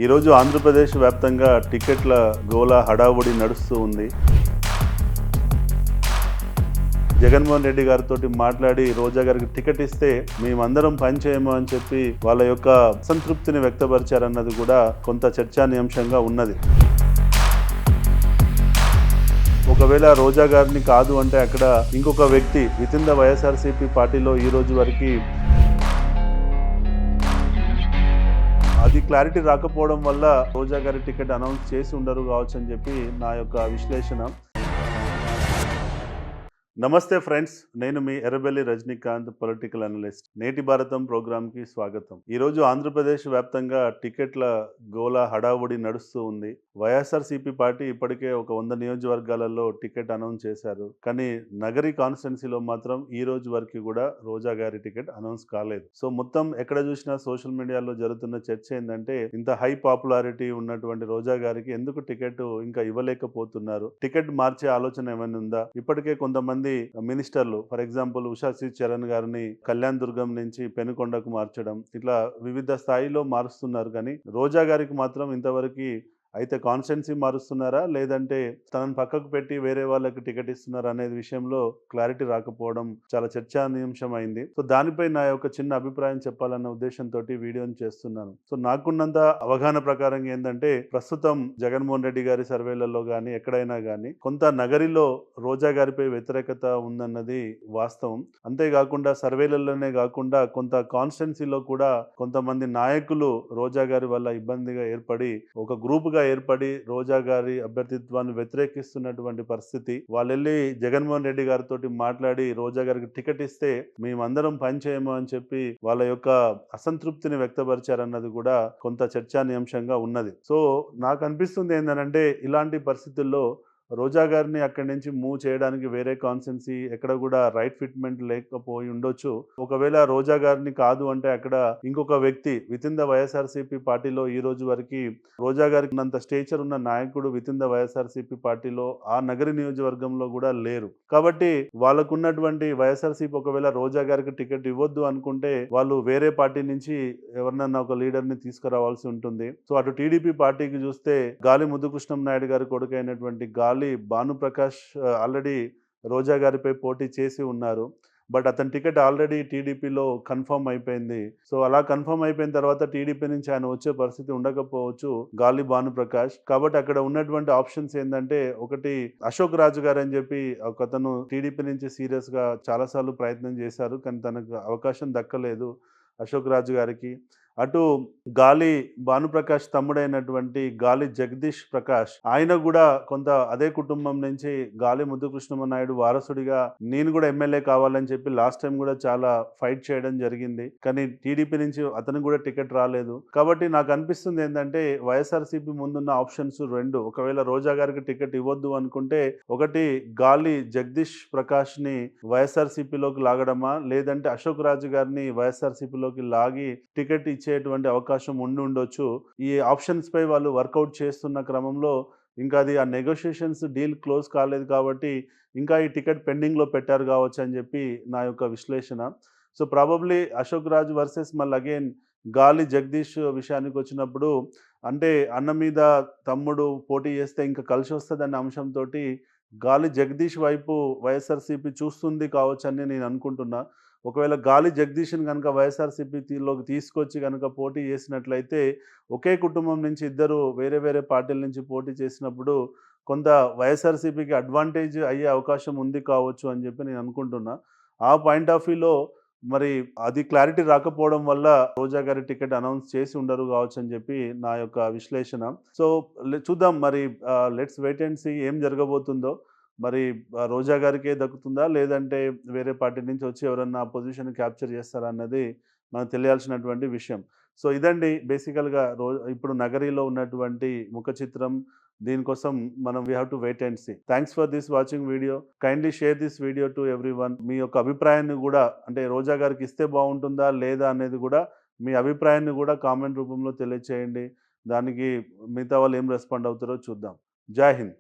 ఈరోజు ఆంధ్రప్రదేశ్ వ్యాప్తంగా టికెట్ల గోల హడావుడి నడుస్తూ ఉంది. జగన్మోహన్ రెడ్డి గారితో మాట్లాడి రోజా గారికి టికెట్ ఇస్తే మేమందరం పనిచేయము అని చెప్పి వాళ్ళ యొక్క అసంతృప్తిని వ్యక్తపరిచారన్నది కూడా కొంత చర్చానీయాంశంగా ఉన్నది. ఒకవేళ రోజా గారిని కాదు అంటే అక్కడ ఇంకొక వ్యక్తి వితిన్ ద వైఎస్ఆర్సీపీ పార్టీలో ఈ రోజు వరకు అది క్లారిటీ రాకపోవడం వల్ల రోజా గారి టికెట్ అనౌన్స్ చేసి ఉండరు కావచ్చు అని చెప్పి నా యొక్క విశ్లేషణ. నమస్తే ఫ్రెండ్స్, నేను మీ ఎర్రబెల్లి రజనీకాంత్, పొలిటికల్ అనలిస్ట్. నేటి భారతం ప్రోగ్రామ్కి స్వాగతం. ఈరోజు ఆంధ్రప్రదేశ్ వ్యాప్తంగా టికెట్ల గోల హడావుడి నడుస్తూ ఉంది. వైఎస్ఆర్సీపీ పార్టీ ఇప్పటికే ఒక 100 నియోజకవర్గాలలో టికెట్ అనౌన్స్ చేశారు. కానీ నగరి కాన్స్టిట్యున్సీలో మాత్రం ఈ రోజు వరకు కూడా రోజా గారి టికెట్ అనౌన్స్ కాలేదు. సో మొత్తం ఎక్కడ చూసినా సోషల్ మీడియాలో జరుగుతున్న చర్చ ఏంటంటే, ఇంత హై పాపులారిటీ ఉన్నటువంటి రోజా గారికి ఎందుకు టికెట్ ఇంకా ఇవ్వలేకపోతున్నారు? టికెట్ మార్చే ఆలోచన ఏమైనా ఉందా? ఇప్పటికే కొంతమంది మినిస్టర్లు, ఫర్ ఎగ్జాంపుల్ ఉషాశ్రీ చరణ్ గారిని కళ్యాణ్ దుర్గం నుంచి పెనుకొండకు మార్చడం, ఇట్లా వివిధ స్థాయిలో మారుస్తున్నారు. కానీ రోజా గారికి మాత్రం ఇంతవరకు అయితే కాన్స్టిట్యున్సీ మారుస్తున్నారా, లేదంటే తనను పక్కకు పెట్టి వేరే వాళ్ళకి టికెట్ ఇస్తున్నారా అనేది విషయంలో క్లారిటీ రాకపోవడం చాలా చర్చానీయాంశం అయింది. సో దానిపై నా యొక్క చిన్న అభిప్రాయం చెప్పాలన్న ఉద్దేశంతో వీడియోని చేస్తున్నాను. సో నాకున్నంత అవగాహన ప్రకారం ఏంటంటే, ప్రస్తుతం జగన్మోహన్ రెడ్డి గారి సర్వేలలో కానీ ఎక్కడైనా కానీ కొంత నగరిలో రోజా గారిపై వ్యతిరేకత ఉందన్నది వాస్తవం. అంతేకాకుండా సర్వేలలోనే కాకుండా కొంత కాన్స్టిట్యున్సీలో కూడా కొంతమంది నాయకులు రోజా గారి వల్ల ఇబ్బందిగా ఏర్పడి ఒక గ్రూపుగా ఏర్పడి రోజా గారి అభ్యర్థిత్వాన్ని వ్యతిరేకిస్తున్నటువంటి పరిస్థితి. వాళ్ళు వెళ్ళి జగన్మోహన్ రెడ్డి గారితో మాట్లాడి రోజా గారికి టికెట్ ఇస్తే మేమందరం పనిచేయము అని చెప్పి వాళ్ళ యొక్క అసంతృప్తిని వ్యక్తపరిచారన్నది కూడా కొంత చర్చానీయాంశంగా ఉన్నది. సో నాకు అనిపిస్తుంది ఏంటంటే, ఇలాంటి పరిస్థితుల్లో రోజా గారిని అక్కడి నుంచి మూవ్ చేయడానికి వేరే కాన్స్టిట్యున్సీ ఎక్కడ కూడా రైట్ ఫిట్మెంట్ లేకపోయి ఉండొచ్చు. ఒకవేళ రోజా గారిని కాదు అంటే అక్కడ ఇంకొక వ్యక్తి వితిన్ ద వైఎస్ఆర్సీపీ పార్టీలో ఈ రోజు వరకు రోజా గారికి ఉన్నంత స్టేచర్ ఉన్న నాయకుడు వితిన్ ద వైఎస్ఆర్సీపీ పార్టీలో ఆ నగరి నియోజకవర్గంలో కూడా లేరు. కాబట్టి వాళ్ళకున్నటువంటి వైఎస్ఆర్సీపీ ఒకవేళ రోజా గారికి టికెట్ ఇవ్వద్దు అనుకుంటే వాళ్ళు వేరే పార్టీ నుంచి ఎవరినన్నా ఒక లీడర్ని తీసుకురావాల్సి ఉంటుంది. సో అటు టీడీపీ పార్టీకి చూస్తే గాలి ముద్దుకృష్ణం నాయుడు గారి కొడుకైనటువంటి గాలి భానుప్రకాష్ ఆల్రెడీ రోజా గారిపై పోటీ చేసి ఉన్నారు. బట్ అతని టికెట్ ఆల్రెడీ టీడీపీలో కన్ఫర్మ్ అయిపోయింది. సో అలా కన్ఫర్మ్ అయిపోయిన తర్వాత టీడీపీ నుంచి ఆయన వచ్చే పరిస్థితి ఉండకపోవచ్చు గాలి భానుప్రకాష్. కాబట్టి అక్కడ ఉన్నటువంటి ఆప్షన్స్ ఏంటంటే, ఒకటి అశోక్ రాజు గారు అని చెప్పి ఒకతను టీడీపీ నుంచి సీరియస్ గా చాలాసార్లు ప్రయత్నం చేశారు, కానీ తనకు అవకాశం దక్కలేదు అశోక్ రాజు గారికి. అటు గాలి భానుప్రకాష్ తమ్ముడైనటువంటి గాలి జగదీష్ ప్రకాష్, ఆయన కూడా కొంత అదే కుటుంబం నుంచి గాలి ముద్దుకృష్ణమ నాయుడు వారసుడిగా నేను కూడా ఎమ్మెల్యే కావాలని చెప్పి లాస్ట్ టైం కూడా చాలా ఫైట్ చేయడం జరిగింది. కానీ టీడీపీ నుంచి అతనికి కూడా టికెట్ రాలేదు. కాబట్టి నాకు అనిపిస్తుంది ఏంటంటే, వైఎస్ఆర్సీపీ ముందున్న ఆప్షన్స్ రెండు. ఒకవేళ రోజా గారికి టికెట్ ఇవ్వద్దు అనుకుంటే, ఒకటి గాలి జగదీష్ ప్రకాష్ ని వైఎస్ఆర్సీపీలోకి లాగడమా, లేదంటే అశోక్ రాజు గారిని వైఎస్ఆర్సీపీలోకి లాగి టికెట్ ఇచ్చేటువంటి అవకాశం ఉండొచ్చు. ఈ ఆప్షన్స్ పై వాళ్ళు వర్కౌట్ చేస్తున్న క్రమంలో ఇంకా అది ఆ నెగోషియేషన్స్ డీల్ క్లోజ్ కాలేదు కాబట్టి ఇంకా ఈ టికెట్ పెండింగ్లో పెట్టారు కావచ్చు అని చెప్పి నా యొక్క విశ్లేషణ. సో ప్రాబబ్లీ అశోక్ రాజు వర్సెస్ మళ్ళీ అగైన్ గాలి జగదీష్ విషయానికి వచ్చినప్పుడు, అంటే అన్న మీద తమ్ముడు పోటీ చేస్తే ఇంకా కలిసి వస్తుందన్న అంశంతో గాలి జగదీష్ వైపు వైఎస్ఆర్సీపీ చూస్తుంది కావచ్చు అని నేను అనుకుంటున్నా. ఒకవేళ గాలి జగదీష్ని కనుక వైఎస్ఆర్సీపీలోకి తీసుకొచ్చి కనుక పోటీ చేసినట్లయితే, ఒకే కుటుంబం నుంచి ఇద్దరు వేరే వేరే పార్టీల నుంచి పోటీ చేసినప్పుడు కొంత వైఎస్ఆర్సీపీకి అడ్వాంటేజ్ అయ్యే అవకాశం ఉంది కావచ్చు అని చెప్పి నేను అనుకుంటున్నా. ఆ పాయింట్ ఆఫ్ వ్యూలో మరి అది క్లారిటీ రాకపోవడం వల్ల రోజా గారి టికెట్ అనౌన్స్ చేసి ఉండరు కావచ్చు అని చెప్పి నా యొక్క విశ్లేషణ. సో చూద్దాం మరి, లెట్స్ వెయిట్ అండ్ సీ ఏం జరగబోతుందో. మరి రోజా గారికే దక్కుతుందా, లేదంటే వేరే పార్టీ నుంచి వచ్చి ఎవరన్నా ఆ పొజిషన్ క్యాప్చర్ చేస్తారా అన్నది మనకు తెలియాల్సినటువంటి విషయం. సో ఇదండి బేసికల్గా ఇప్పుడు నగరిలో ఉన్నటువంటి ముఖ చిత్రం. దీనికోసం మనం we have to wait and see. Thanks for this watching video. Kindly share this video to everyone. మీ యొక్క అభిప్రాయాన్ని కూడా, అంటే రోజా గారికి ఇస్తే బాగుంటుందా లేదా అనేది కూడా మీ అభిప్రాయాన్ని కూడా కామెంట్ రూపంలో తెలియచేయండి. దానికి మిగతా వాళ్ళు ఏం రెస్పాండ్ అవుతారో చూద్దాం. జై హింద్.